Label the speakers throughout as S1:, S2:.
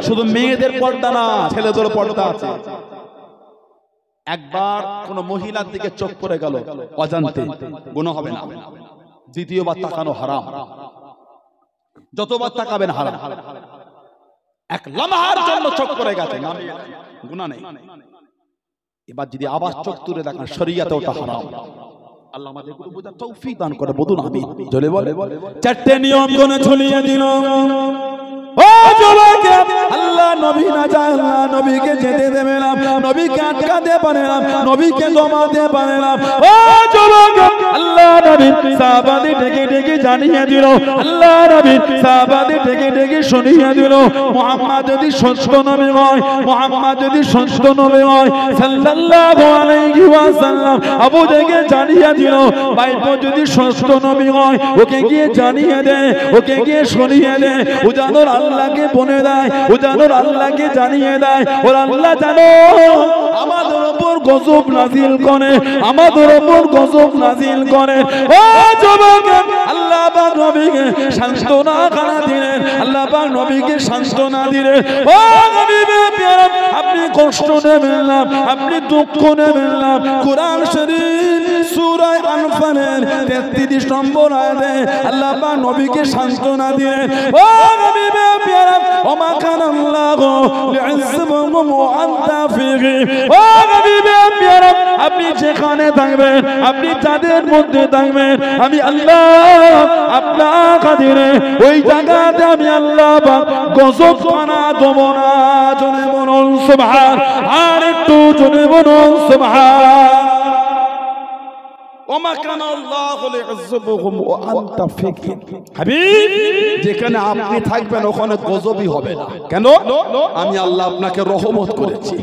S1: শুধু মেয়েদের পর্দা না, ছেলেদের পর্দা আছে। একবার কোন মহিলার দিকে চোখ পড়ে গেল অজান্তে, গুনাহ হবে না। দ্বিতীয়বার তাকানো হারাম, যতবার তাকাবেন হারাম। এক লম্হার জন্য চোখ পড়ে গেছে, গুনাহ নেই। এবার যদি আবার চোখ তুলে দেখেন, শরীয়তে ওটা হারাম। আল্লাহ আমাদেরকে বোঝার তৌফিক দান করে, বলুন আমিন। জোরে বলে। চারটে নিয়ম কোন ঝুলিয়ে দিল। ও যুবক, আল্লাহ নবী না যায়, আল্লাহ নবীকে যেতে দেবে না, নবীকে আটকাতে পারে না, নবীকে দমাতে পারে না। ও যুবক, আল্লাহ নবী সাহাবাদের ডেকে ডেকে জানিয়ে দিল, আল্লাহ নবী সাহাবাদের ডেকে ডেকে শুনিয়ে দিল, মুহাম্মদ যদি সত্য নবী হয়, মুহাম্মদ যদি সত্য নবী হয় সাল্লাল্লাহু আলাইহি ওয়াসাল্লাম, আবু দেখে জানিয়ে দিল, ভাইপো যদি সত্য নবী হয় ওকে গিয়ে জানিয়ে দে, ওকে গিয়ে শুনিয়ে দে। ও জানো আল্লাহকে বলে দেয়, ও জানো আল্লাহকে জানিয়ে দেয়, ওর আল্লাহ জানো আমাদের উপর গজব নাজিল করে, আমাদের উপর গজব নাজিল করে। ও যুবক, আল্লাহ পাক নবীকে সান্ত্বনা খানা দিলেন, আল্লাহ পাক নবীকে সান্ত্বনা দিলেন। ও নবী প্যারা, আপনি কষ্ট নেবেন না, আপনি দুঃখ নেবেন না। কোরআন শরীফ সূরা আনফালের 33 নম্বর আয়াতে আল্লাহ পাক নবীকে সান্ত্বনা দিলেন। ও নবী প্যারা, ওমা কানা আল্লাহু লিউযিবহুম ওয়া আনতা ফীহিম। ও নবী প্যারা, আপনি যেখানে থাকবেন, আপনি যাদের মধ্যে থাকবেন, আমি আল্লাহ আপনার কাদিরে ওই জায়গাতে আমি আল্লাহ পাক গজব খানা দেব না। জোরে বলুন সুবহান, আর একটু জোরে বলুন সুবহান। ওমা কানা আল্লাহু লিউযিবহুম ওয়া আনতা ফীহিম। হাবিব, যেখানে আপনি থাকবেন ওখানে গজবই হবে না। কেন? আমি আল্লাহ আপনাকে রহমত করেছি।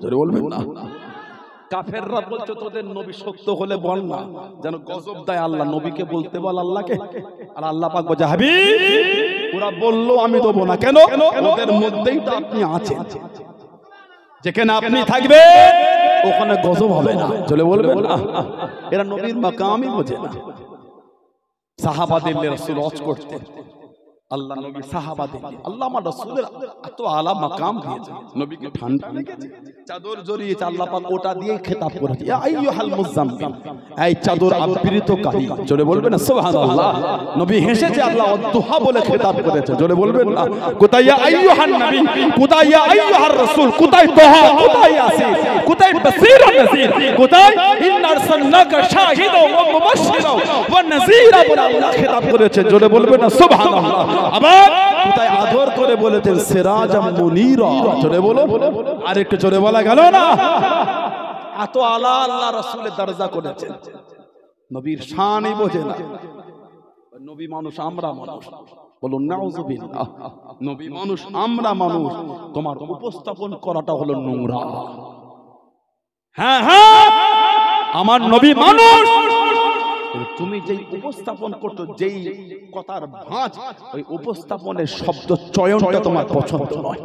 S1: জোরে বলবেন না। কাফেররা বলছে তোদের নবী সত্য হলে বল না, যেন গজব দেয় আল্লাহ। নবীকে বলতে বল আল্লাহকে, আর আল্লাহ পাক বলে হাবিব ওরা বললো আমি দেবো না। কেন? ওদের মধ্যেই তো আপনি আছেন, যেখানে আপনি থাকবেন ওখানে গজব হবে না। চলে বলবেন না। এরা নবীর মাকামই বোঝে না। সাহাবাদের রাসূল হজ করতে, আল্লাহ নবী সাহাবাদের, আল্লাহ আমার রাসূলের এত আলা মাকাম দিয়েছে, নবীকে ঠান্ডা লেগেছে, চাদর জড়িয়েছে, আল্লাহ পাক ওটা দিয়ে খেতাব করেছে, ইয়া আইয়ুহাল মুযাম্মিল, এই চাদর আবৃতকারী। জোরে বলবেন না সুবহানাল্লাহ। নবী হেসেছে, আল্লাহ ওয়াদুহা বলে খেতাব করেছে। জোরে বলবেন না। কোথায় ইয়া আইয়ুহান নবী, কোথায় ইয়া আইয়ুহার রাসূল, কোথায় তোহা, কোথায় ইয়াসিন, কোথায় বাসীর ওয়া নাযীর, কোথায় ইন্না আরসালনাকা শাহিদাও ওয়া মুবাশশিরাও ওয়া নাযীরা বলে আল্লাহ খেতাব করেছে। জোরে বলবেন না সুবহানাল্লাহ। আবার কোথায় আদর করে বলেছেন সিরাজাম মুনীরা। জোরে বলো, আর একটু জোরে বলা গেল না। এত আলা আল্লাহ রাসূলের দরজা করেছেন, নবীর শানই বোঝে না। নবী মানুষ, আমরা মানুষ, বলুন নাউযুবিল্লাহ। নবী মানুষ, আমরা মানুষ। তোমার উপস্থাপন করাটা হলো নোংরা। হ্যাঁ হ্যাঁ, আমার নবী মানুষ, তুমি যেই উপস্থাপন করছো, যেই কথার ভাঁজ, ওই উপস্থাপনের শব্দ চয়নটা তোমার পছন্দ নয়।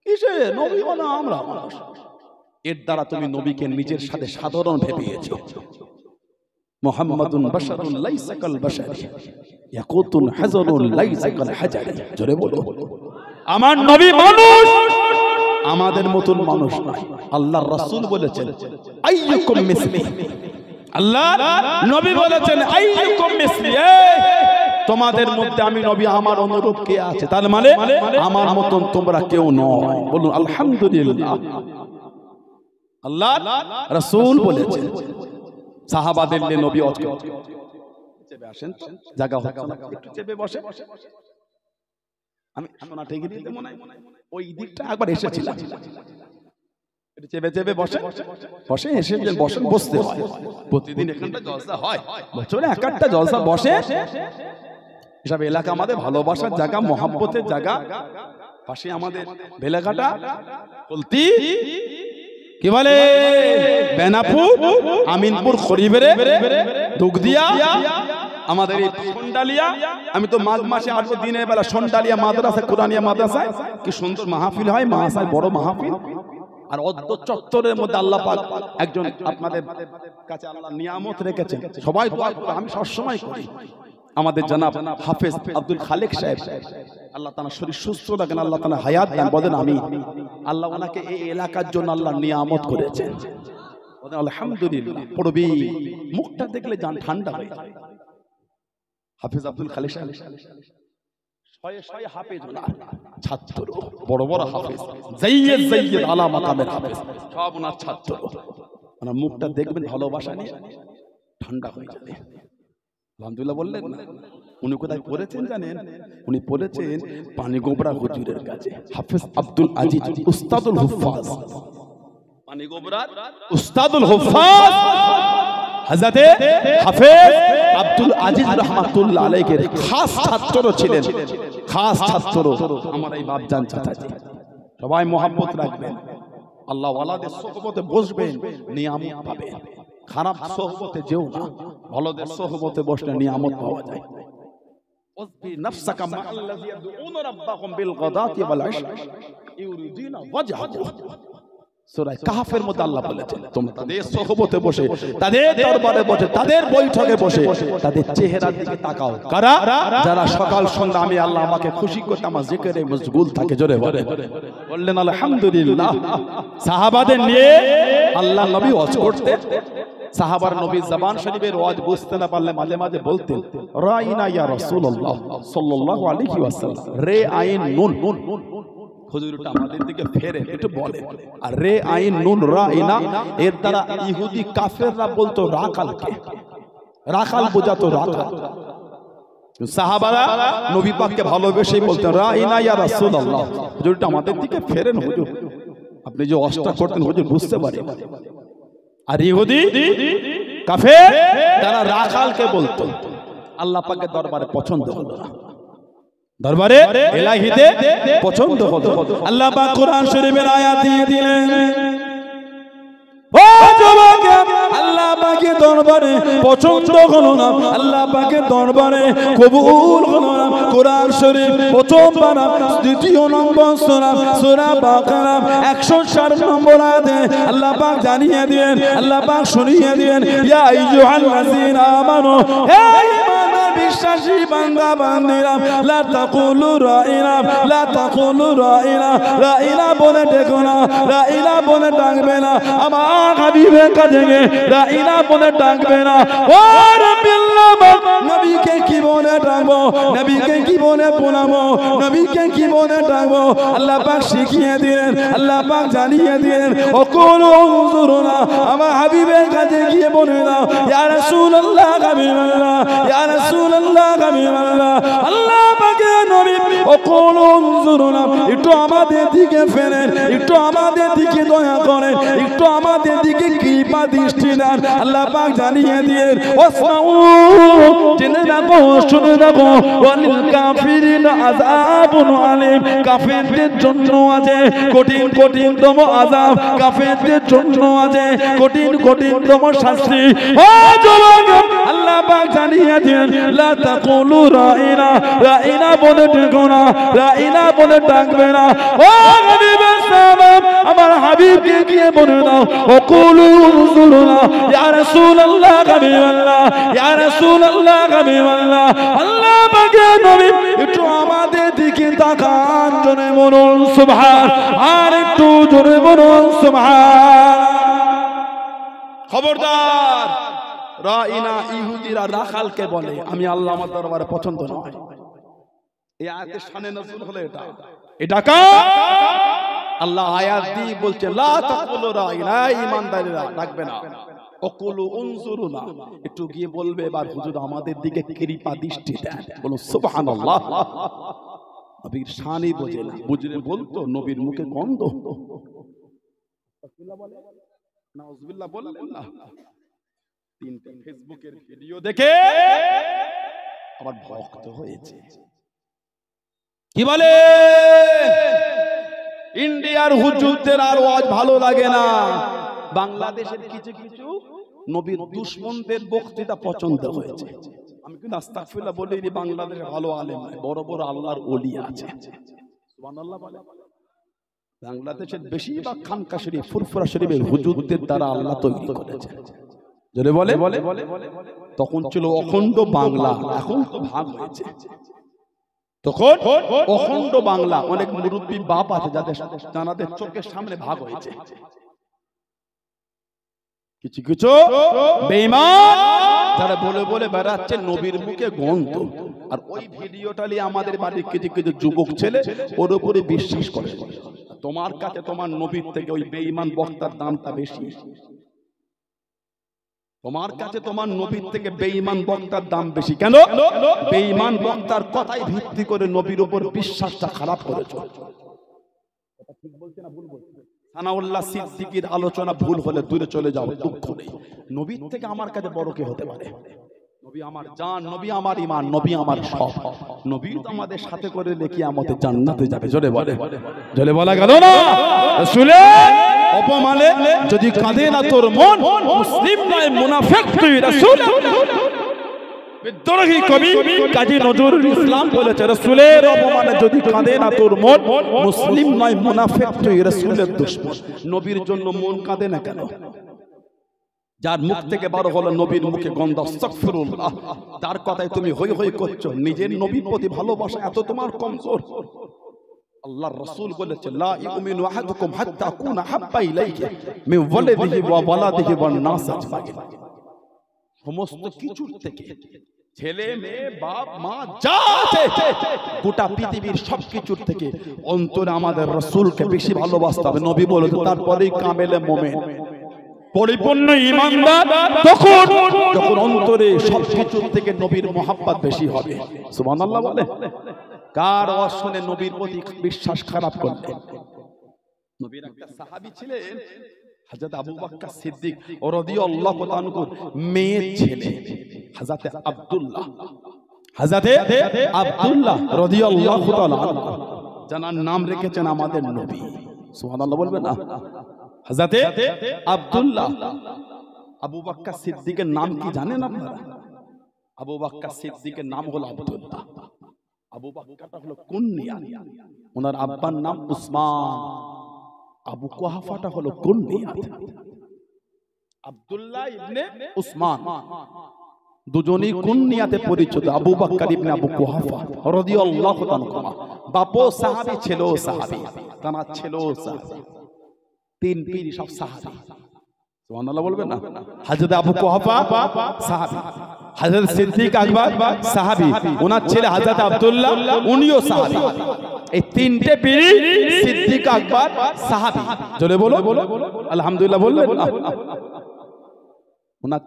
S1: কিসে নবী বলা আমরা মানুষ, এর দ্বারা তুমি নবীকে নিজের সাথে সাধারণ ভেবেছো। মুহাম্মাদুন বাশারুন লাইসা কাল বাশারি ইয়াকুতুন হাজারুন লাইসা কাল হাজারি। জোরে বলো, আমার নবী মানুষ, আমাদের মতন মানুষ নয়। আল্লাহর রাসূল বলেছেন আইয়ুকুম মিসলি, আল্লাহ নবী বলেছেন আইয়ুকুম মিসলি, তোমাদের মধ্যে আমি নবী, আমার অনুরূপ কে আছে? তার মানে আমার মতন তোমরা কেউ নয়। বলুন আলহামদুলিল্লাহ। আল্লাহ রাসূল বলেছেন সাহাবাদের নিয়ে নবী হজ করতে, চেপে আসেন, জায়গা হচ্ছে না, একটু চেপে বসে। আমি শোনা ঠিক দিতে মনে হয় ওই দিকটা একবার এসেছিলাম, একটু চেপে চেপে বসে বসে এসে বসেন, বসতে হয়। প্রতিদিন এখানটা জলসা হয়, বছরে এক একটা জলসা বসে। এসব এলাকা আমাদের ভালোবাসার জায়গা, মহব্বতের জায়গা। পাশে আমাদের বেলাঘাটা, কলতি, কি বলে বেনাপুর, আমিনপুর, খরিবেরে, দুগদিয়া, আমাদের এই সন্ডালিয়া। আমি তো মাঘ মাসে আসবো দিনের বেলা সন্ডালিয়া মাদ্রাসা, কুরআনিয়া মাদ্রাসায় কি সুন্দর মাহফিল হয়, মাদ্রাসায় বড় মাহফিল। আর অদ্য চত্বরের মধ্যে আল্লাহ পাক একজন আপনাদের কাছে আল্লাহ নিয়ামত রেখেছেন, সবাই দোয়া করে, আমি সবসময় করি। আমাদের জনাব হাফেজ আব্দুল খালেক সাহেব, আল্লাহ তাআলা শরীর সুস্থ রাখেন, আল্লাহ তাআলা হায়াত দেন, বলেন আমিন। আল্লাহ ওনাকে এই এলাকার জন্য আল্লাহ নিয়ামত করেছেন, বলেন আলহামদুলিল্লাহ। পড়বি, মুখটা দেখলে জান ঠান্ডা হয়ে যায়। হাফেজ আব্দুল খালেক সাহেব শয়ে শয়ে হাফেজ ওনার ছাত্র, বড় বড় হাফেজ, জাইয়্যিদ জাইয়্যিদ আলা মাকামের হাফেজ, সব ওনার ছাত্র। ওনার মুখটা দেখবেন ভালোবাসা নিয়ে ঠান্ডা হয়ে যাবে। আলহামদুলিল্লাহ বললেন না? উনি কোথায় পড়েছেন জানেন? উনি পড়েছেন পানিগোবরা হুজুরের কাছে, হাফেজ আব্দুল আজিজ উস্তাদুল হুফাজ, পানিগোবরার উস্তাদুল হুফাজ হযরতে হাফেজ আব্দুল আজিজ রাহমাতুল্লাহ আলাইহির খাস ছাত্র ছিলেন, খাস ছাত্র আমার এই বাপজান চাচাজি। সবাই মোহাম্মত রাখবেন, আল্লাহ ওয়ালাদের সোহবতে বসবেন, নিয়ামত পাবেন। খারাপ সোহবতে যেও না, ভালোদের সোহবতে বসলে নিয়ামত পাওয়া যায়। ওয়াসবি নাফসাকা মা'আল্লাযী ইয়াদউনা রাব্বাহুম বিল গাদাতি ওয়াল আশি ইউরিদুনা ওয়াজহাহু। সূরা কাহফের মধ্যে আল্লাহ বলেছেন, তোমরা তাদের সোহবতে বসে, তাদের দরবারে বসে, তাদের বৈঠকে বসে তাদের চেহারার দিকে তাকাও। কারা? যারা সকাল সন্ধ্যা আমি আল্লাহ আমাকে খুশি করতে আমার জিকিরে মশগুল থাকে। জোরে বললেন আলহামদুলিল্লাহ। সাহাবাদের নিয়ে আল্লাহ নবী ওয়াজ করতেন। সাহাবার নবীর জবান শরীফের ওয়াজ বুঝতে না পারলে মাঝে মাঝে বলতেন, রাইনা ইয়া রাসূলুল্লাহ সাল্লাল্লাহু আলাইহি ওয়াসাল্লাম। রে আইন নুন, হুজুরটা আমাদের দিকে ফেরে একটু বলে, আর রে আইন নুন রাইনা, এর দ্বারা ইহুদি কাফেররা বলতো রাকালকে, রাকাল বোঝাতো রাকাল। সাহাবারা নবী পাককে ভালোবেসে বলতেন রাইনা ইয়া রাসূলুল্লাহ, হুজুরটা আমাদের দিকে ফেরেন হুজুর, আপনি যে ওয়াজটা করতেন হুজুর বুঝতে পারি। আর ইহুদি কাফের তারা রাখালকে বলতো। আল্লাহ পাকের দরবারে পছন্দ হলো না, দরবারে ইলাহিতে পছন্দ হলো। আল্লাহ পাক কোরআন শরীফের আয়াত দিয়ে দিলেন, ও যুবক, আল্লাহ পাকের দরবারে পছন্দ হলো না, আল্লাহ পাকের দরবারে কবুল হলো না। কোরআন শরীফ প্রথম পারা দ্বিতীয় নম্বর সূরা, সূরা বাকারা 160 নম্বর আয়াতে আল্লাহ পাক জানিয়ে দিলেন, আল্লাহ পাক শুনিয়ে দিলেন, ইয়া আইয়ুহাল্লাযীনা আমানু, হে ঈমানদার বিশ্বাসী বান্দা বান্দীরা, লা তাকুলু রাইনা, লা তাকুলু রাইনা, রাইনা বলে ডেকো না, রাইনা বলে ডাকবে না। আমার হাবিবের কাছে রাইনা বলে ডাকবে না। ও রাব্বিল্লাহ, নবীকে কি বলে ডাকবো, নবীকে কি বলে বলাবো, নবীকে কি বলে ডাকবো? আল্লাহ পাক শিখিয়ে দিলেন, আল্লাহ পাক জানিয়ে দিলেন, ওকুলু উনজুরুনা, আমার হাবিবের কাছে গিয়ে বলে দাও, ইয়া রাসূলুল্লাহ হাবিবাল্লাহ, ইয়া রাসূলুল্লাহ হাবিবাল্লাহ। আল্লাহ পাকের নবী ওকুলু উনজুরুনা, একটু আমাদের দিকে ফেরেন, একটু আমাদের দিকে দয়া করেন, একটু আমাদের দিকে কৃপা দৃষ্টি দেন। আল্লাহ পাক জানিয়ে দিলেন, ওয়াসমাউ, জেনে রাখো, শুনে রাখো, ওয়ালিল কাফিরিন আযাবুন আলীম, কাফেরদের জন্য আছে কঠিন কঠিনতম আযাব, কাফেরদের জন্য আছে কঠিন কঠিনতম শাস্তি। ও যুবক, আল্লাহ পাক জানিয়ে দিলেন, লা তাকুলু রাইনা, রাইনা বলে ডেকো না, রাইনা বলে ডাকবে না। ও হাবিবের সাহাবা, আমার হাবিবকে গিয়ে বলে দাও, ওকুলু উনজুরুনা, ইয়া রাসূলুল্লাহ হাবিবাল্লাহ, ইয়া রাসূলুল্লাহ হাবিবাল্লাহ। আল্লাহ পাকের নবী একটু আমাদের দিকে তাকান, জোরে বলুন সুবহান, আর একটু জোরে বলুন সুবহান। খবরদার, রাইনা ইহুদিরা রাখালকে বলে, আমি আল্লাহ আমার দরবারে পছন্দ নয়। এই আয়াতের শানে নজুল হলো এটা। এটা কা আল্লাহ আয়াত দিয়ে বলছে, লা তাকুলু রাইনা, ঈমানদারেরা ডাকবে না, ওকুলু উনজুরুনা, একটু গিয়ে বলবে এবার হুজুর আমাদের দিকে কৃপা দৃষ্টি দেন। বলুন সুবহানাল্লাহ। নবীর শানই বোঝে না, বুঝলে বলতো নবীর মুখে গন্ধ। নাউজুবিল্লাহ বললেন না, তিনটা ফেসবুকের ভিডিও দেখে আবার ভক্ত হয়েছে। কি বলে, ইন্ডিয়ার হুজুরদের আর ওয়াজ ভালো লাগে না, বাংলাদেশের কিছু কিছু নবীর দুশমনদের বক্তৃতা পছন্দ হয়েছে। আমি কিন্তু আস্তাগফিরুল্লাহ বলিনি, বাংলাদেশে ভালো আলেম নাই, বড় বড় আল্লাহর ওলি আছে। সুবহানাল্লাহ বলে। বাংলাদেশের বেশিরভাগ খানকা শরীফ, ফুরফুরা শরীফের হুজুরদের দ্বারা আল্লাহ তৈরি করেছে। যদি বলে তখন ছিল অখণ্ড বাংলা, এখন তো ভাগ হয়েছে। তখন অখণ্ড বাংলা, অনেক মুরব্বী বাপ আছে যাদের চোখের সামনে ভাগ হয়েছে। কিছু কিছু বেঈমান যারা বলে বেড়াচ্ছে নবীর মুখে গন্ধ, আর ওই ভিডিওটা নিয়ে আমাদের বাড়ির কিছু কিছু যুবক ছেলে ওর উপরে বিশ্বাস করে। তোমার কাছে তোমার নবীর থেকে ওই বেঈমান বক্তার দামটা বেশি। তোমার কাছে তোমার নবীর থেকে বেঈমান বক্তার দাম বেশি। কেন? বেঈমান বক্তার কথাই ভিত্তি করে নবীর উপর বিশ্বাসটা খারাপ করেছো। ঠিক বলছে না ভুল বলছে? সানাউল্লাহ সিদ্দিকীর আলোচনা ভুল হলে দূরে চলে যাও, দুঃখ নেই। নবীর থেকে আমার কাছে বড় কে হতে পারে? নবী আমার জান, নবী আমার ঈমান, নবী আমার সব। নবী তো আমাদের সাথে করে কিয়ামতে জান্নাতে যাবে। জোরে বলে, জোরে বলা গেল না? রাসূলের অপমানে যদি কাঁদে না তোর মন, মুসলিম নয় মুনাফিক তুই। রাসূলের বিদ্রোহী কবি কাজী নজরুল ইসলাম বলেছে, রাসূলের অপমানে যদি কাঁদে না তোর মন, মুসলিম নয় মুনাফিক তুই। রাসূলের দুশমন। নবীর জন্য মন কাঁদে না কেন? যার মুখ থেকে বার হলো নবীর মুখে গন্ধ, আস্তাগফিরুল্লাহ, তার কথাই তুমি হই হই করছো। নিজের নবীর প্রতি ভালোবাসা এত তোমার কমজোর। আল্লাহর রাসূল বলেছে, লা ইউমিনু আহাদুকুম হাত্তা আকুনা হাব্বা ইলাইহি মিন ওয়ালিদিহি ওয়া ওয়ালাদিহি ওয়ান নাস আজমাইন। সমস্ত কিছুর থেকে, ছেলে মেয়ে বাপ মা যা আছে, গোটা পৃথিবীর সবকিছুর থেকে অন্তরে আমাদের রাসূলকে বেশি ভালোবাসতে হবে। নবী বলেছে, তারপরেই কামেলে মুমিন, পরিপূর্ণ ঈমানদার তখন যখন অন্তরে সবকিছুর থেকে নবীর মহব্বত বেশি হবে। সুবহানাল্লাহ বলে। কার ওয়াজ শুনে নবীর প্রতি বিশ্বাস খারাপ করলে? নবীর একটা সাহাবী ছিলেন হযরত আবু বকর সিদ্দিক রাদিয়াল্লাহু তাআলার মেয়ের ছেলে হযরত আব্দুল্লাহ। হযরত আব্দুল্লাহ রাদিয়াল্লাহু তাআলা যার নাম রেখেছেন আমাদের নবী। সুবহানাল্লাহ বলবেন না? হযরত আব্দুল্লাহ। আবু বকর সিদ্দিকের নাম কি জানেন আপনারা? আবু বকর সিদ্দিকের নাম হলো আব্দুল্লাহ। আবু বকরটা হলো কুনিয়া, ওনার আব্বার নাম উসমান। আবু কুহাফাটা হলো কুনিয়াত। আব্দুল্লাহ ইবনে উসমান দুজনেই কুনিয়াতে পরিচিত। আবু বকর ইবনে আবু কুহাফা রাদিয়াল্লাহু তাআলা, বাপও সাহাবী ছেলেও সাহাবী, তার ছেলেও সাহাবী, তিন পীর সব সাহাবী। সুবহানাল্লাহ বলবেন না? হযরত আবু কুহাফা সাহাবী, হযরত সিদ্দিক আকবর সাহাবী, ওনার ছেলে হযরত আব্দুল্লাহ উনিও সাহাবী। এই তিনটে পীর, সিদ্দিক আকবর সাহাবী। জোরে বলো আলহামদুলিল্লাহ বললেন না? ওনার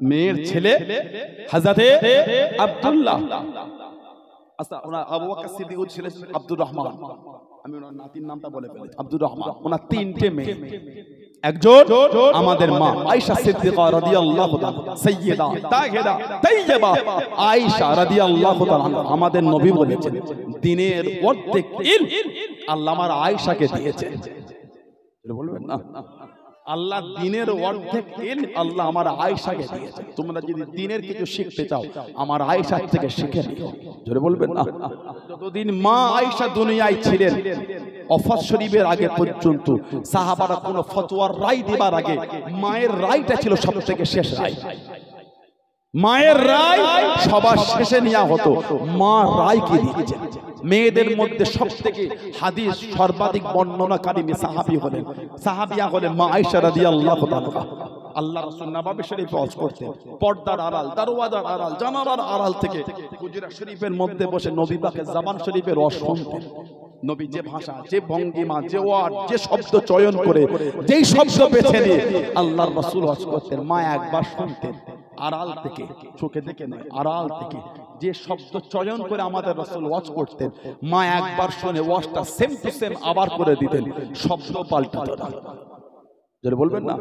S1: মেয়ের ছেলে হযরত আব্দুল্লাহ। আচ্ছা, ওনার আবু বকর সিদ্দিক ছিলেন আব্দুর রহমান। আমি ওনার নাতির নামটা বলে ফেলেছি, আব্দুর রহমান। ওনার তিনটে মেয়ে, একজন আমাদের মা আয়েশা সিদ্দিকা রাদিয়াল্লাহু তাআলা, সাইয়্যিদা তাহিরা তাইয়্যিবা আয়েশা রাদিয়াল্লাহু তাআলা। আমাদের নবী বলেছেন, দিনের অর্ধেক ইলম আল্লাহ আমার আয়েশাকে দিয়েছেন। বলবেন না? আল্লাহ দিনের অর্ধেক ইলম আল্লাহ আমার আয়েশাকে দিয়েছেন। তোমরা যদি দিনের কিছু শিখতে চাও, আমার আয়েশার থেকে শিখে নিও। জোরে বলবেন না? যতদিন মা আয়েশা দুনিয়ায় ছিলেন, ওফাত শরীফের আগে পর্যন্ত সাহাবারা কোনো ফতোয়ার রায় দেবার আগে মায়ের রায়টা ছিল সবথেকে শেষ রায়। মায়ের রায় সবার শেষে নেওয়া হতো। মা রায় কি দিয়েছেন? মেয়েদের মধ্যে সবথেকে হাদিস সর্বাধিক বর্ণনাকারী সাহাবী হলেন, সাহাবিয়া হলেন মা আয়েশা রাদিয়াল্লাহু তাআলা। আল্লাহ রাসূল নববী শরীফে ওয়াজ করতেন, পর্দার আড়াল, দরওয়াজার আড়াল, জানালার আড়াল থেকে হুজরা শরীফের মধ্যে বসে নবী পাকের জবান শরীফের ওয়াজ শুনতেন। নবী যে ভাষা, যে ভঙ্গিমা, যে ওয়ার্ড, যে শব্দ চয়ন করে, যেই শব্দ বেছে নিয়ে আল্লাহর রাসূল ওয়াজ করতেন, মা একবার শুনতেন আড়াল থেকে, চোখে দেখে নয়, আড়াল থেকে যে শব্দ চয়ন করে আমাদের রাসূল ওয়াজ করতেন, মা একবার শুনে ওয়াজটা সেম টু সেম আবার করে দিতেন, শব্দ পাল্টাতো না। জোরে বলবেন না?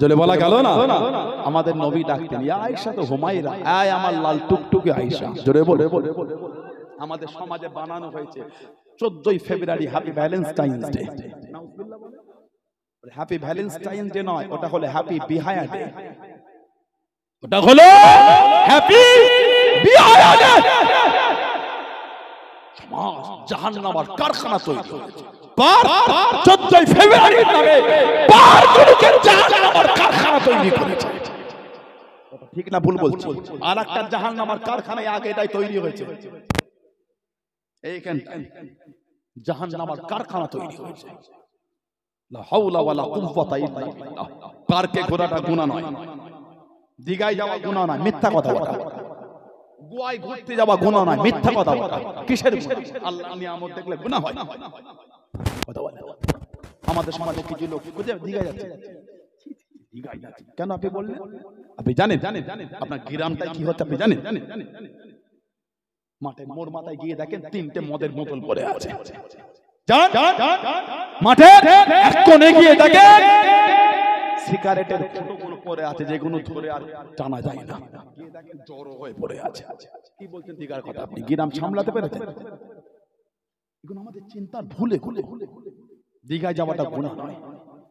S1: জোরে বলা গেল না? আমাদের নবী ডাকতেন, ইয়া আয়েশা তো হুমায়রা, আয় আমার লাল টুকটুকে আয়েশা। জোরে বলে। আমাদের সমাজে বানানো হয়েছে 14ই February happy valentine's day. Happy valentine's day নয়, ওটা হলো হ্যাপি বিহায়া ডে। ওটা হলো হ্যাপি বিহায়া ডে। সমাজ জাহান্নামের কারখানা তৈরি হয়েছে। 14ই ফেব্রুয়ারির নামে জাহান্নামের কারখানা তৈরি করেছে। ঠিক না ভুল বলছি? আর একটা জাহান্নামের কারখানায় আগে এটাই তৈরি হয়েছে, এইখানটা জাহান্নামের কারখানা তৈরি হয়েছে। লা হাওলা ওয়ালা কুওয়াতা ইল্লা বিল্লাহ। পার্কে ঘোরাটা গুনাহ নয়, দিঘায় যাওয়া গুনাহ নয়, মিথ্যা কথা বলা। গোয়ায় ঘুরতে যাওয়া গুনাহ নয়, মিথ্যা কথা বলা। কিসের গুনাহ? আল্লাহর নিয়ামত দেখলে গুনাহ হয়। কথা বলে আমাদের সমাজে কিছু লোক দিঘায় যাচ্ছে, দিঘায় যাচ্ছে কেন আপনি বললেন? আপনি জানেন আপনার গ্রামটা কি হচ্ছে? আপনি জানেন? মাঠে মোড় মাথায় গিয়ে দেখেন 3টে মদের বোতল পড়ে আছে। মাঠে এক কোণে গিয়ে দেখেন সিগারেটের ফুটোগুলো পড়ে আছে, যেগুলো ধরে আর টানা যায় না। গিয়ে দেখেন জড়ো হয়ে পড়ে আছে। কি বলছেন দিঘার কথা? আপনি গ্রাম সামলাতে পেরেছেন? এগুলো আমাদের চিন্তার ভুলে। দিঘায় যাওয়াটা গুনাহ নয়,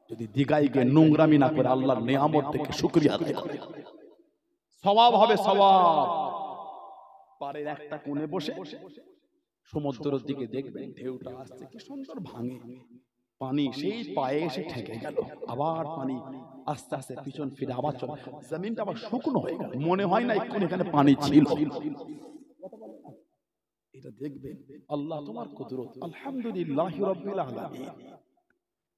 S1: যদি দিঘায় গিয়ে নোংরামি না করে আল্লাহর নিয়ামত থেকে শুকরিয়া আদায় করে, সওয়াব হবে সওয়াব। পাড়ের একটা কোণে বসে সমুদ্রের দিকে দেখবেন ঢেউটা আসছে, কি সুন্দর ভাঙে, পানি সেই পায়ে এসে ঠেকে গেল, আবার পানি আস্তে আস্তে পিছন ফিরে আবার চলে, জমিনটা আবার শুকনো হয়ে গেল, মনে হয় না এক্ষুনি এখানে পানি ছিল। এটা দেখবেন আল্লাহ তোমার কুদরত। আলহামদুলিল্লাহি রাব্বিল আলামিন,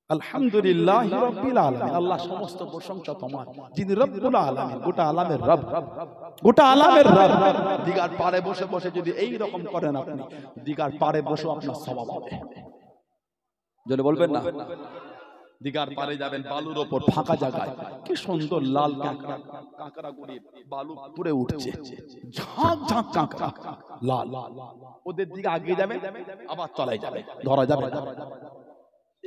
S1: আলহামদুলিল্লাহি রাব্বিল আলামিন। আল্লাহ সমস্ত প্রশংসা তোমার, যিনি রব্বুল আলামিন, গোটা আলামের রব, গোটা আলামের রব। দিঘার পাড়ে বসে বসে যদি এই রকম করেন আপনি, দিঘার পাড়ে বসে আপনার সওয়াব হবে। যদি বলবেন না, দিঘার পাড়ে যাবেন বালুর ওপর ফাঁকা জায়গায়, কি সুন্দর লাল কাঁকড়া গুড়ি বালু পুড়ে উঠছে, ঝাঁক ঝাঁক কাঁকড়া লাল। ওদের দিকে আগে যাবে, আবার চলে যাবে, ধরা যাবে।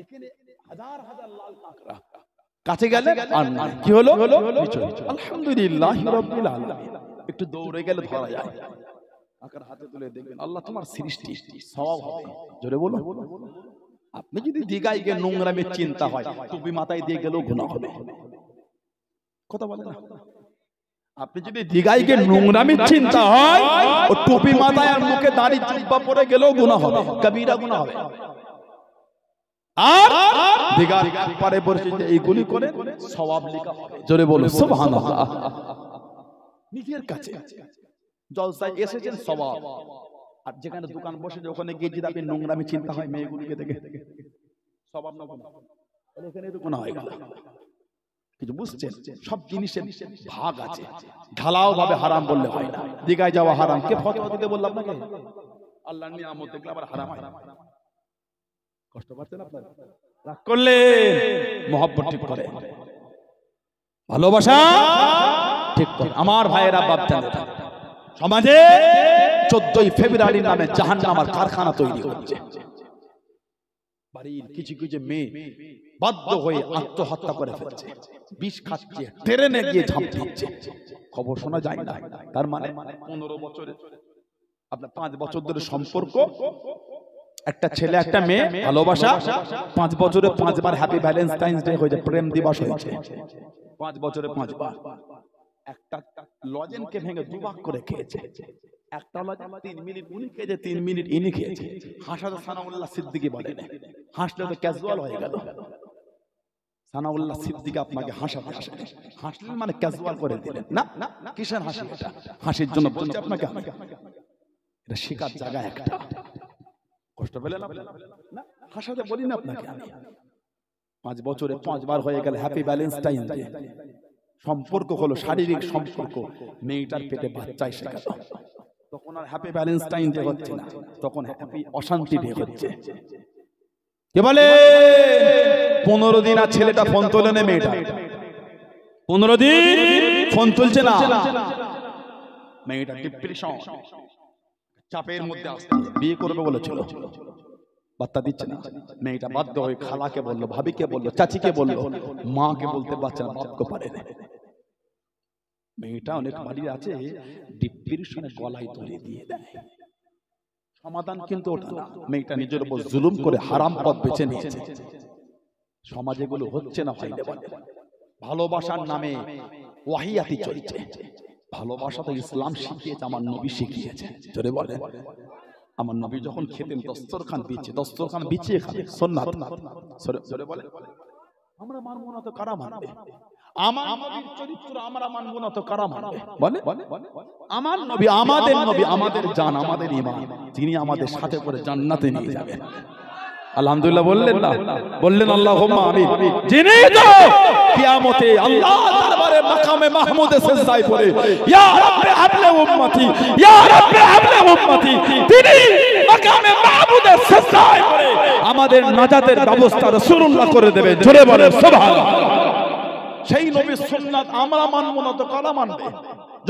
S1: এখানে হাজার হাজার লাল কাঁকড়া, কাছে গেলে আর না, কি হলো? আলহামদুলিল্লাহি রাব্বিল আলামিন। একটু দৌড়ে গেলে ধরা যায়, কাঁকড়া হাতে তুলে দেখবেন আল্লাহ তোমার সৃষ্টি, সওয়াব হবে। জোরে বলো। আপনি যদি দিঘায় গিয়ে নোংরামের চিন্তা হয়, টুপি মাথায় দিয়ে গেলেও গুনাহ হবে। কথা বলে না? আপনি যদি দিঘায় গিয়ে নোংরামের চিন্তা হয়, ও টুপি মাথায় আর মুখে দাড়ি জুব্বা পরে গেলেও গুনাহ হবে, কবিরা গুনাহ হবে। আর দিঘার পাড়ে বসে যে এইগুলি করে সওয়াব লেখা হবে। জোরে বলো সুবহানাল্লাহ। নিজের কাছে জলসায় এসেছেন সওয়াব, আর যেখানে দোকান বসে ওখানে গিয়ে যদি আপনি নোংরামি চিন্তা হয় মেয়েগুলিকে দেখে, সওয়াব না গুনাহ? তাহলে এখানে তো গুনাহ হয়ে গেল। কিছু বুঝছেন? সব জিনিসের ভাগ আছে, ঢালাও ভাবে হারাম বললে হয় না। দিঘায় যাওয়া হারাম, কে ফতোয়া দিতে বললাম আপনাকে? আল্লাহর নিয়ামত দেখলে আবার হারাম হয়। কষ্ট পাচ্ছেন আপনারা? রাগ করলে মহব্বত ঠিক করে, ভালোবাসা ঠিক করে। আমার ভাইয়েরা বাপজান, সমাজে 14ই ফেব্রুয়ারি নামে জাহান্নামের কারখানা তৈরি হচ্ছে। বাড়ির কিছু কিছু মেয়ে বাধ্য হয়ে আত্মহত্যা করে ফেলছে, বিষ খাচ্ছে, ট্রেনে গিয়ে ঝাঁপ দিচ্ছে। খবর শোনা যায় না। তার মানে 15 বছরে আপনার 5 বছর ধরে সম্পর্ক, একটা ছেলে একটা মেয়ে, ভালোবাসা, 5 বছরে 5 বার হ্যাপি ভ্যালেন্টাইন্স ডে হয়েছে, প্রেম দিবস হয়েছে 5 বছরে 5 বার। একটা লজেনকে ভেঙে 2 ভাগ করে খেয়েছে। একটা লজেন 3 মিনিট উনি খেয়েছে, 3 মিনিট ইনি খেয়েছে। হাসাতে সানাউল্লাহ সিদ্দিকী বলেন, হাসলে তো ক্যাজুয়াল হয়ে গেল। সানাউল্লাহ সিদ্দিকী আপনাকে হাসাতে আসে, হাসলেন মানে ক্যাজুয়াল করে দিলেন। না, কিসের হাসি এটা? হাসির জন্য বলছি আপনাকে, এটা শেখার জায়গা একটা। কষ্ট পেলেন না? হাসাতে বলি না আপনাকে আমি। 5 বছরে 5 বার হয়ে গেল হ্যাপি ভ্যালেন্টাইন ডে। সম্পর্ক হলো শারীরিক সম্পর্ক, মেয়েটার পেটে বাচ্চা এসে গেল, তখন আর হ্যাপি ভ্যালেন্টাইন ডে হচ্ছে না, তখন হ্যাপি অশান্তি ডে হচ্ছে। কে বলে 15 দিন আর ছেলেটা ফোন তোলে না, মেয়েটা 15 দিন ফোন তুলছে না, মেয়েটা ডিপ্রেশন, চাপের মধ্যে আসছে। বিয়ে করবে বলেছিল, বার্তা দিচ্ছে না। মেয়েটা বাধ্য হয়ে খালাকে বললো, ভাবিকে বললো, চাচিকে বললো, মাকে বলতে পারছে না, বাপকে পারে না। মেয়েটা অনেক বাড়ি আছে ডিপ্রেশনে গলায় ধরে দিয়ে দেয়। সমাধান কিন্তু ওটা না, মেয়েটা নিজের উপর জুলুম করে হারাম পথ বেছে নিয়েছে। সমাজে গুলো হচ্ছে না ভাই। ভালোবাসার নামে ওয়াহিয়াতি চলছে। ভালোবাসা তো ইসলাম শিখিয়েছে, আমার নবী শিখিয়েছে। জোরে বলে, আমার নবী যখন খেতেন দস্তরখান বিছিয়ে খান, সুন্নাত। জোরে বলে, আমরা মানবো না তো কারা মানবে? আমার নবীর চরিত্র আমরা মানব না তো কারা মানবে? বলে আমার নবী, আমাদের নবী, আমাদের জান, আমাদের ঈমান, যিনি আমাদের সাথে করে জান্নাতে নিয়ে যাবেন। আলহামদুলিল্লাহ বললেন না? বললেন আল্লাহুম্মা আমিন। যিনি তো কিয়ামতে আল্লাহ দরবারে মাকামে মাহমুদে সিজদায় পড়ে ইয়া রাব্বি হাবলি উম্মতি, ইয়া রাব্বি হাবলি উম্মতি, তিনি মাকামে মাহমুদে সিজদায় পড়ে আমাদের নাজাতের ব্যবস্থা রাসূলুল্লাহ করে দেবে। জোরে বলেন সুবহানাল্লাহ। সেই নবীর সুন্নাত আমরা মানব না তো কারা মানবে?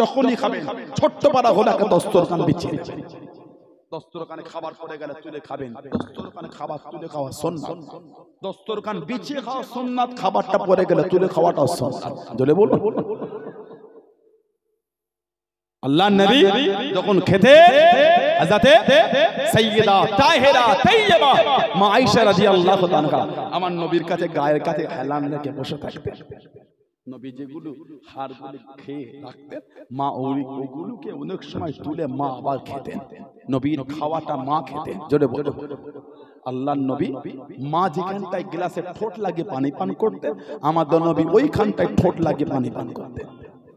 S1: যখনই খাবেন ছোট্ট পাড়া হলে একটা দস্তরখান বিছিয়ে দেবেন। দস্তরখানে খাবার পড়ে গেলে তুলে খাবেন। দস্তরখানে খাবার তুলে খাওয়া সুন্নাত। দস্তরখান বিছিয়ে খাওয়া সুন্নাত, খাবারটা পড়ে গেলে তুলে খাওয়াটাও সুন্নাত। জোরে বলুন। আল্লাহর নবী যখন খেতে হযরতে সাইয়্যিদা তাহেরা তাইয়্যিবা মা আয়েশা রাদিয়াল্লাহু তাআলা আমার নবীর কাছে গায়ের কাছে হেলান রেখে বসে থাকতেন। নবী যেগুলো হাড়গুলো খেয়ে রাখতেন, মা ওগুলোকে অনেক সময় তুলে মা আবার খেতেন। নবীর খাওয়াটা মা খেতেন। জোরে বলো। আল্লাহর নবী মা যেখানটায় গ্লাসে ঠোঁট লাগিয়ে পানি পান করতেন, আমাদের নবী ওইখানটায় ঠোঁট লাগিয়ে পানি পান করতেন।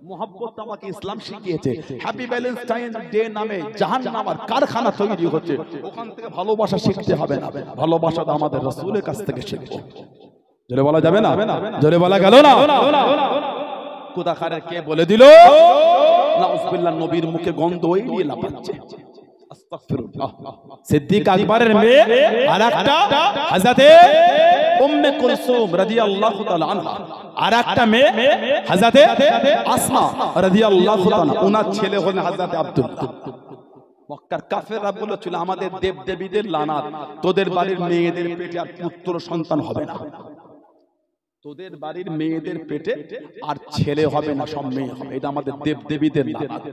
S1: মোহাব্বত আমাকে ইসলাম শিখিয়েছে। হ্যাপি ভ্যালেন্টাইন ডে নামে জাহান্নামের কারখানা তৈরি হচ্ছে, ওখান থেকে ভালোবাসা শিখতে হবে না। ভালোবাসাটা আমাদের রাসূলের কাছ থেকে শিখবো। জোরে বলা যাবে না? জোরে বলা গেল না? কোদাখারের কে বলে দিল? নাউজুবিল্লাহ, নবীর মুখে গন্ধ ওই নিয়ে লাপাচ্ছে। আস্তাগফিরুল্লাহ। সিদ্দিক আকবরের মেয়ে আরেকটা হযরতে উম্মে কুলসুম রাদিয়াল্লাহু তাআলা আনহা, আরেকটা মেয়ে হযরতে আসমা রাদিয়াল্লাহু তাআলা, ওনার ছেলে হলেন হযরতে আব্দুল্লাহ। মক্কার কাফেররা বলেছিল আমাদের দেবদেবীদের লানাত, তোদের বাড়ির মেয়েদের পেটে আর পুত্র সন্তান হবে না। তোদের বাড়ির মেয়েদের পেটে আর ছেলে হবে না, সব মেয়ে হবে। এটা আমাদের দেবদেবীদের লানাত।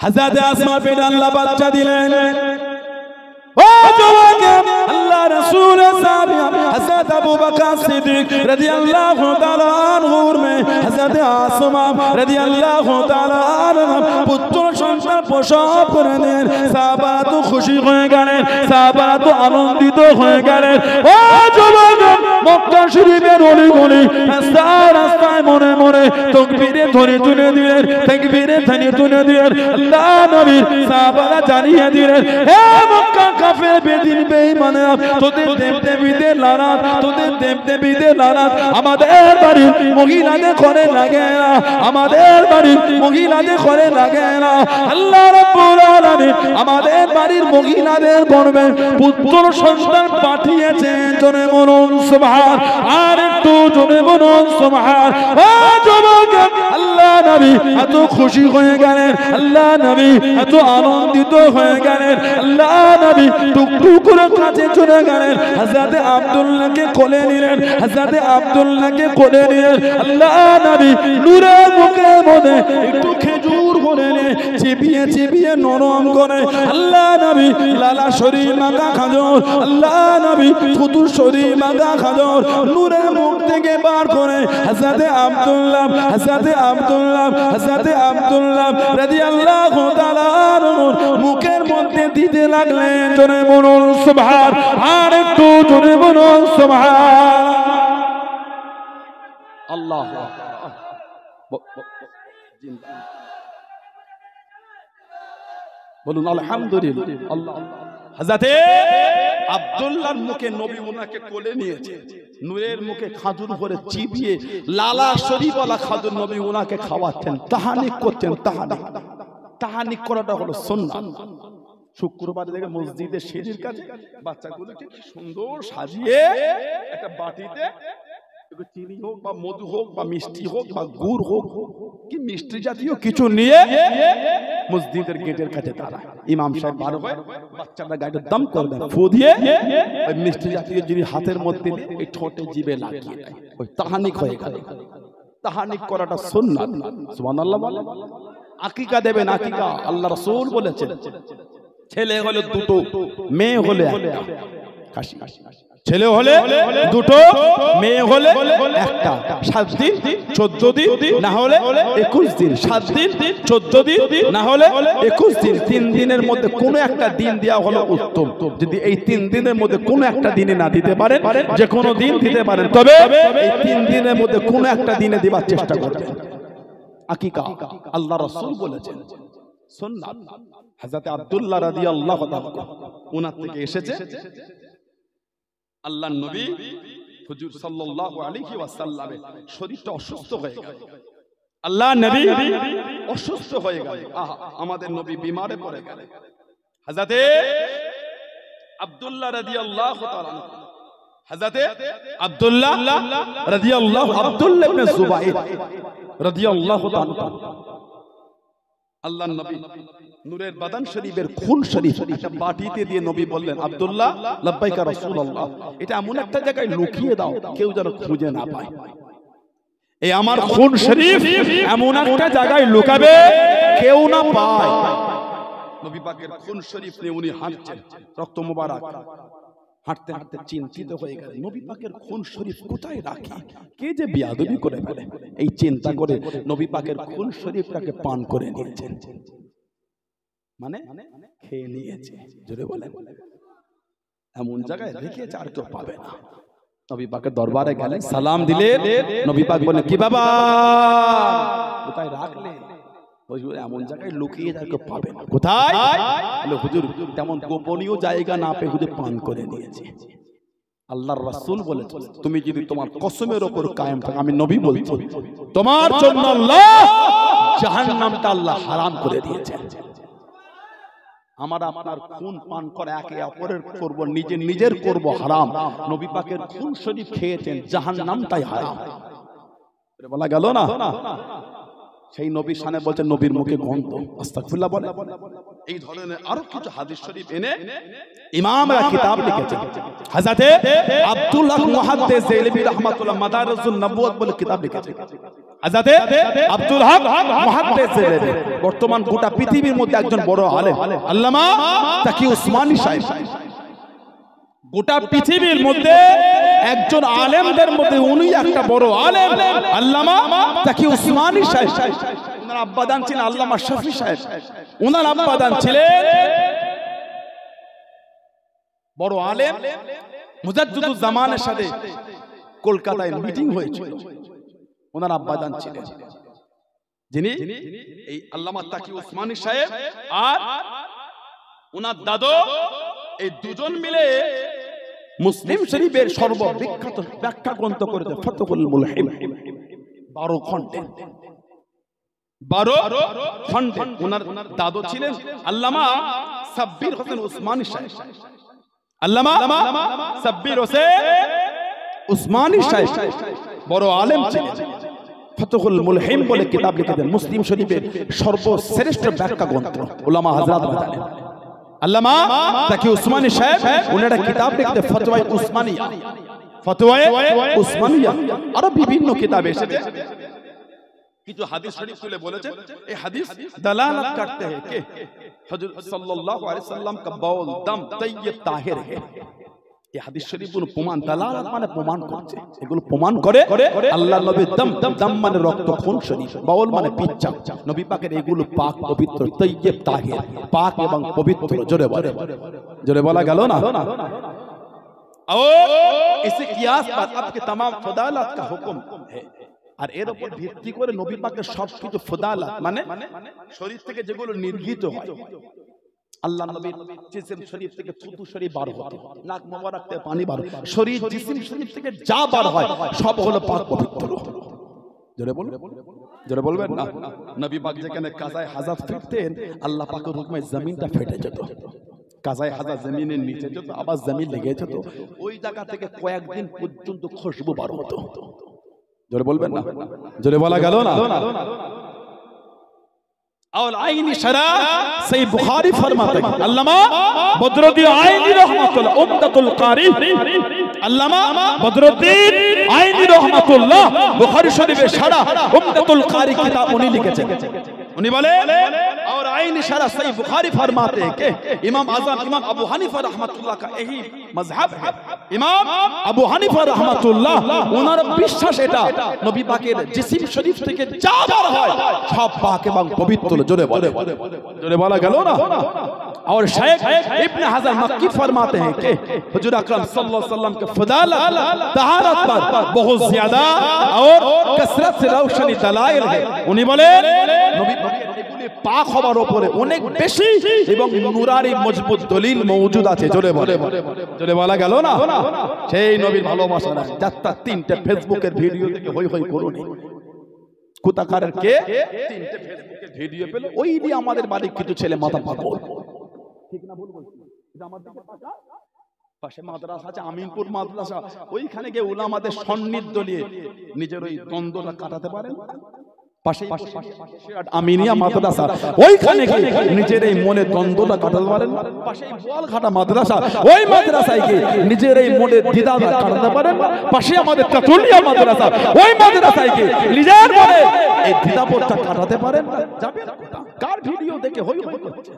S1: হযরতে আসমা পেটে আল্লাহ বাচ্চা দিলেন। ও যুবক, আল্লাহ রাসূলের সাহাবী হযরত আবু বকর সিদ্দিক রাদিয়াল্লাহু তাআলা আনহুর মেয়ে হযরতে আসমা রাদিয়াল্লাহু তাআলা আনহা পুত্র সন্তান প্রসব করে দেন। সাহাবারা তো খুশি হয়ে গেলেন, সাহাবারা তো আনন্দিত হয়ে গেলেন। ও যুবক, মক্কা শরীফের অলি-গলি রাস্তায় মনে মনে তাকবীরে ধ্বনি তুলে দিলেন, তাকবীরে ধ্বনি তুলে দিলেন। আল্লাহ নবীর সাহাবারা জানিয়ে দিলেন, হে মক্কা কাফের বেদিন বেঈমানেরা, তোদের দেবদেবীদের লানাত, তোদের দেবদেবীদের লানাত আমাদের বাড়ির মহিলাদের ঘরে লাগে না, আমাদের বাড়ির মহিলাদের ঘরে লাগে না। আল্লাহ রাব্বুল আলামিন আমাদের বাড়ির মহিলাদের গর্ভে পুত্র সন্তান পাঠিয়েছেন। জোরে বলুন সুবহান। আর একটু জোরে বলুন সুবহান। ও যুবক, আল্লাহ নবী এত খুশি হয়ে গেলেন, আল্লাহ নবী এত আনন্দিত হয়ে গেলেন, আল্লাহ নবী টুকটুক করে কাছে চলে গেলেন। হযরতে আব্দুল্লাহকে কোলে নিলেন, হযরতে আব্দুল্লাহকে কোলে নিলেন। আল্লাহ নবী নূরের মুখের মধ্যে একটু খেজুর করে নিয়ে চিবিয়ে চিবিয়ে নরম করে আল্লাহ নবী লালা শরীর মাখা খাজর, আল্লাহ নবী থুতু শরীর মাখা খাজর নূরের মুখ থেকে বার করে হযরতে আব্দুল্লাহ, হযরতে আব্দুল্লাহ, হযরতে আব্দুল্লাহ রাদিয়াল্লাহু তাআলা আনহুর মুখের মধ্যে দিতে লাগলেন। জোরে বলুন সুবহান। আর একটু জোরে বলুন সুবহান। আল্লাহ বলুন আলহামদুলিল্লাহ। আল্লাহ। হযরতে আব্দুল্লাহর মুখে নবী ওনাকে কোলে নিয়েছে, নূরের মুখে খাজুর ভরে চিবিয়ে লালা শরীফওয়ালা খাজুর নবী ওনাকে খাওয়াচ্ছেন, তাহানিক করছেন। তাহানিক করাটা হলো সুন্নাত। শুক্রবার দেখে মসজিদের সিঁড়ির কাছে বাচ্চাগুলোকে কি সুন্দর সাজিয়ে একটা বাটিতে চিনি হোক বা মধু হোক বা মিষ্টি হোক বা গুড় হোক কি মিষ্টি জাতীয় কিছু নিয়ে মসজিদের গেটের কাছে দাঁড়ায়। ইমাম সাহেব বার হয়, বাচ্চাটা গাড়িতে দম করে দেয়, ফু দিয়ে ওই মিষ্টি জাতীয় জিনিস হাতের মধ্যে ওই ঠোঁটে জিভে লাগিয়ে দেয়, ওই তাহানিক হয়ে গেল। তাহানিক করাটা সুন্নাত। সুবহানাল্লাহ বলেন। আকিকা দেবেন, আকিকা আল্লাহ রাসূল বলেছেন ছেলে হলে দুটো, মেয়ে হলে একটা। ছেলে হলে দুটো, মেয়ে হলে একটা। 7 দিন 14 দিন, না হলে 21 দিন। 7 দিন 14 দিন, না হলে 21 দিন। 3 দিনের মধ্যে কোনো একটা দিন দেওয়া হলো উত্তম। যদি এই 3 দিনের মধ্যে কোনো একটা দিনে না দিতে পারেন, যে কোনো দিন দিতে পারেন, তবে এই 3 দিনের মধ্যে কোনো একটা দিনে দেওয়ার চেষ্টা করবেন। আকিকা আল্লাহ রাসূল বলেছেন, সুন্নাত। হযরত আব্দুল্লাহ রাদিয়াল্লাহু তাআলা ওনার থেকে এসেছে, আল্লাহর নবী হুজুর সাল্লাল্লাহু আলাইহি ওয়াসাল্লামের শরীরটা অসুস্থ হয়ে গেল। আল্লাহর নবী অসুস্থ হয়ে গেল। আমাদের নবী বিমারে পড়ে গেলেন। হযরত আব্দুল্লাহ রাদিয়াল্লাহু তাআলা, হযরত আব্দুল্লাহ রাদিয়াল্লাহু, আব্দুল্লাহ ইবনে জুবাইর রাদিয়াল্লাহু তাআলা, আল্লাহর নবী নূরের বাদান শরীফের খুন শরীফ একটা বাটিতে দিয়ে নবী বললেন, আব্দুল্লাহ লাব্বাইকা রাসূলুল্লাহ, এটা এমন একটা জায়গায় লুকিয়ে দাও কেউ যেন খুঁজে না পায়। এই আমার খুন শরীফ এমন একটা জায়গায় লুকাবে কেউ না পায়। নবী পাকের খুন শরীফ নিয়ে উনি হাঁটছেন, রক্ত মোবারক, হাঁটতে হাঁটতে চিন্তিত হয়ে গেলেন, নবী পাকের খুন শরীফ কোথায় রাখি, কে যে বেয়াদবি করে ফেলে। এই চিন্তা করে নবী পাকের খুন শরীফটাকে পান করে নিয়েছেন, মানে খেয়ে নিয়েছে। জোরে বলেন, এমন জায়গায় রেখেছে আর কেউ পাবে না। নবী পাকের দরবারে গেলেন, সালাম দিলেন। নবী পাক বলেন, কি বাবা কোথায় রাখলে? হুজুর এমন জায়গায় লুকিয়ে আর কেউ পাবে না। কোথায়? বলে হুজুর তেমন গোপনীয় জায়গা না পেয়ে হুজুর পান করে নিয়েছে। আল্লাহর রাসূল বলেছেন, তুমি যদি তোমার কসমের উপর কায়েম থাকো, আমি নবী বলছি, তোমার জন্য আল্লাহ জাহান্নামটা আল্লাহ হারাম করে দিয়েছেন। আমার আপনার খুন পান করে একে অপরের করব, নিজের করব হারাম। নবী পাকের খুন শরীফ খেয়েছেন, জাহান্নামটাই হারাম বলা গেল না। সেই নবীর শানে বলছেন, নবীর মুখে গন্ধ, আস্তাগফিরুল্লাহ বলে। এই ধরনের আরো কিছু হাদিস শরীফ এনে ইমামরা কিতাব লিখেছেন। হযরত আব্দুল্লাহ মুহাদ্দিস দেহলভী রাহমাতুল্লাহ মাদারিজুন নবুওয়াত বলে কিতাব লিখেছেন। হযরত আব্দুল হক মুহাদ্দিস দেহলভী বর্তমান গোটা পৃথিবীর মধ্যে একজন বড় আলেম, আল্লামা তাকি উসমানী সাহেব। গোটা পৃথিবীর মধ্যে একজন আলেমদের মধ্যে উনি একটা বড় আলেম, আল্লামা তাকি উসমানী সাহেব। ওনার আব্বাদান ছিলেন আল্লামা শফি সাহেব। ওনার আব্বাদান ছিলেন বড় আলেম। মুজাদ্দিদুজ জামানের সাথে কলকাতায় মিটিং হয়েছিল, ওনার আব্বাদান ছিলেন যিনি এই আল্লামা তাকি উসমানী সাহেব আর ওনার দাদু, এই দুজন মিলে মুসলিম শরীফের সর্ববিখ্যাত ব্যাখ্যা গ্রন্থ করেছে ফাতহুল মুলহিম। 12 খণ্ডে, 12 খণ্ডে। ওনার দাদু ছিলেন আল্লামা সাব্বির হোসেন উসমানী সাহেব। আল্লামা সাব্বির হোসেন উসমানী সাহেব বড় আলেম ছিলেন। ফাতহুল মুলহিম বলে কিতাব লিখেছেন, মুসলিম শরীফের সর্বশ্রেষ্ঠ ব্যাখ্যা গ্রন্থ। উলামা হযরতরা জানেন, আল্লামা তাকি উসমানী সাহেব ওনারা কিতাব লিখতে ফতোয়ায়ে উসমানিয়া, ফতোয়ায়ে উসমানিয়া। আরো বিভিন্ন কিতাব এসেছে। কিছু হাদিস শরীফ তুলে বলেছেন, এই হাদিস দলালত করতে हैं कि হযরত সাল্লাল্লাহু আলাইহি সাল্লাম का बाउल दम तय्यब ताहिर है। এই হাদিস শরীফগুলো প্রমাণ, দলালত মানে প্রমাণ করছে, এগুলো প্রমাণ করে আল্লাহর নবীর দম, দম মানে রক্ত, খুন শরীফ, বাউল মানে পিচ্চা। নবী পাকের এগুলো পাক পবিত্র, তয়্যিব তাহির, পাক এবং পবিত্র। জোরে বলে, জোরে বলা গেল না। और इसी कियास पर आपके तमाम फदालात का हुक्म है। আর এর উপর ভিত্তি করে নবী পাকের সবকিছু ফদালাত মানে শরীর থেকে যেগুলো নির্গিত হয়, আল্লাহ নবীর জিসম শরীফ থেকে থুতু শরীফ বার হতো, নাক মোবারক থেকে পানি বার, শরীর জিসম শরীফ থেকে যা বার হয় সব হলো পাক পবিত্র। জোরে বলুন, জোরে বলবেন না। নবী পাক যেখানে কাজায়ে হাজাত ফেলতেন, আল্লাহ পাকের হুকুমে জমিনটা ফেটে যেত, কাজায়ে হাজাত জমিনের নিচে যেত, আবার জমিন লেগে যেত। ওই জায়গা থেকে কয়েকদিন পর্যন্ত খুশবু বার হতো। জোরে বলবেন না, জোরে বলা গেল না। और आईनी शरा सही बुखारी फरमाते हैं, अल्लामा बदरुद्दीन आईनी रहमतुल्लाह उम्दतुल कारी, अल्लामा बदरुद्दीन आईनी रहमतुल्लाह बुखारी शरीफे शरा उम्दतुल कारी किताब उन्हीं लिखेছেন। উনি বলে और आइन इशारा सही बुखारी फरमाते हैं कि इमाम आज़म इमाम अबू हनीफा रहमतुल्लाह का यही मजहब है। इमाम अबू हनीफा रहमतुल्लाह उनार বিশ্বাস এটা নবী পাকের জিসিম শরীফ থেকে যা বার হয় সব পাক এবং পবিত্র। জোরে বলা গেল না। और शेख इब्न हज़र मक्की फरमाते हैं कि हुजूर अकरम सल्लल्लाहु अलैहि वसल्लम के फदालत तहारत पर बहुत ज्यादा और कसरत से रोशनी दलाइल है। उन्हीं बोले नबी पाक হবার উপরে অনেক বেশি এবং নূরানি মজবুত দলিল মওজুদ আছে। জোরে বলা গেল না। সেই নবীর ভালোবাসা না যাত্রা তিনটে ফেসবুকের ভিডিও থেকে হই করুন কুতাকারের কে তিনটে ফেসবুকের ভিডিও পেল ওই দিয়ে আমাদের বাড়ির কিছু ছেলে মাথা পাগল। ঠিক না ভুল বলছি? এটা আমাদের পাশে মাদ্রাসা আছে আমিনপুর মাদ্রাসা, ওইখানে গিয়ে উলামাদের সান্নিধ্য নিয়ে নিজের ওই দ্বন্দ্বটা কাটাতে পারেন। পাশে আমিনিয়া মাদ্রাসা, ওইখানে গিয়ে নিজের এই মনে দ্বন্দ্বটা কাটাতে পারেন। পাশে বোয়ালঘাটা মাদ্রাসা, ওই মাদ্রাসায় গিয়ে নিজের এই মনে দ্বিধাটা কাটাতে পারেন। পাশে আমাদের তেতুলিয়া মাদ্রাসা, ওই মাদ্রাসায় গিয়ে নিজের মনে এই দ্বিধাবোধটা কাটাতে পারেন। যাবেন কার ভিডিও দেখে হই করছে?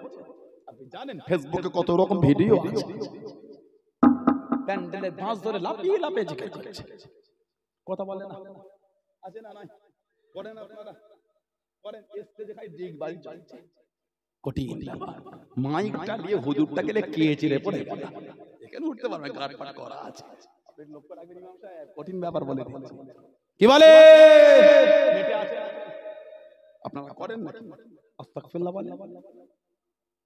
S1: আপনি জানেন ফেসবুকে কত রকম ভিডিও আছে। প্যান্ডেলের ভাঁজ ধরে লাফিয়ে জিজ্ঞেস করছে, কথা বলে না আছে না নাই করেন আপনারা করেন স্টেজে খাই দিক বাড়ি চলছে কঠিন ব্যাপার। মাইকটা নিয়ে হুজুরটা গেলে কে চিরে পড়ে গেল, এখানে উঠতে পারবে কাটপাট করা আছে। আপনি লক্ষ্য রাখবেন ইমাম সাহেব, কঠিন ব্যাপার বলে দিচ্ছি। কি বলে নেটে আছে আপনারা করেন না? আস্তাগফিরুল্লাহ বলেন।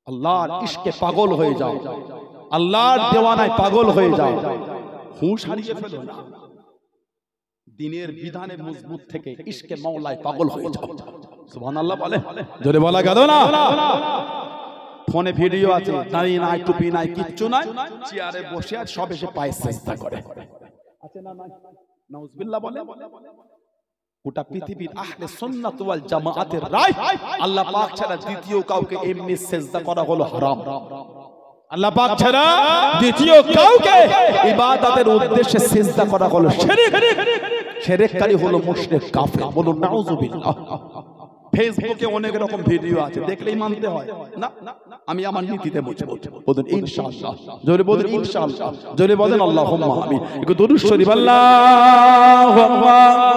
S1: আল্লাহর ইশকে পাগল হয়ে যাও, আল্লাহর দেওয়ানায় পাগল হয়ে যাও, হুঁশ হারিয়ে ফেলো না। দিনের বিধানে মজবুত থেকে ইশকে মাওলায় পাগল হয়ে যাও। সুবহানাল্লাহ বলে। জোরে বলা গেল না। ফোনে ভিডিও আছে, দাঁড়িয়ে নাই, টুপি নাই, কিচ্ছু নাই, চেয়ারে বসে আর সব এসে পায়ে সিজদা করে। আছে না নাই? নাউজুবিল্লাহ বলে। গোটা পৃথিবীর আহলে সুন্নাত ওয়াল জামাআতের রায় আল্লাহ পাক ছাড়া দ্বিতীয় কাউকে এমনি সিজদা করা হলো হারাম। আল্লাহ পাক ছাড়া দ্বিতীয় কাউকে ইবাদতের উদ্দেশ্যে সিজদা করা হলো শিরক। শিরককারী হলো মুশরিক কাফের। বলুন নাউজুবিল্লাহ। ফেসবুকে অনেক রকম ভিডিও আছে, দেখলেই মানতে হয় না। আমি আমার নীতিতে মজবুত। বলুন ইনশাআল্লাহ। জোরে বলুন ইনশাআল্লাহ। জোরে বলেন আল্লাহুম্মা আমিন। একটু দুরূদ শরীফ আল্লাহু আকবার।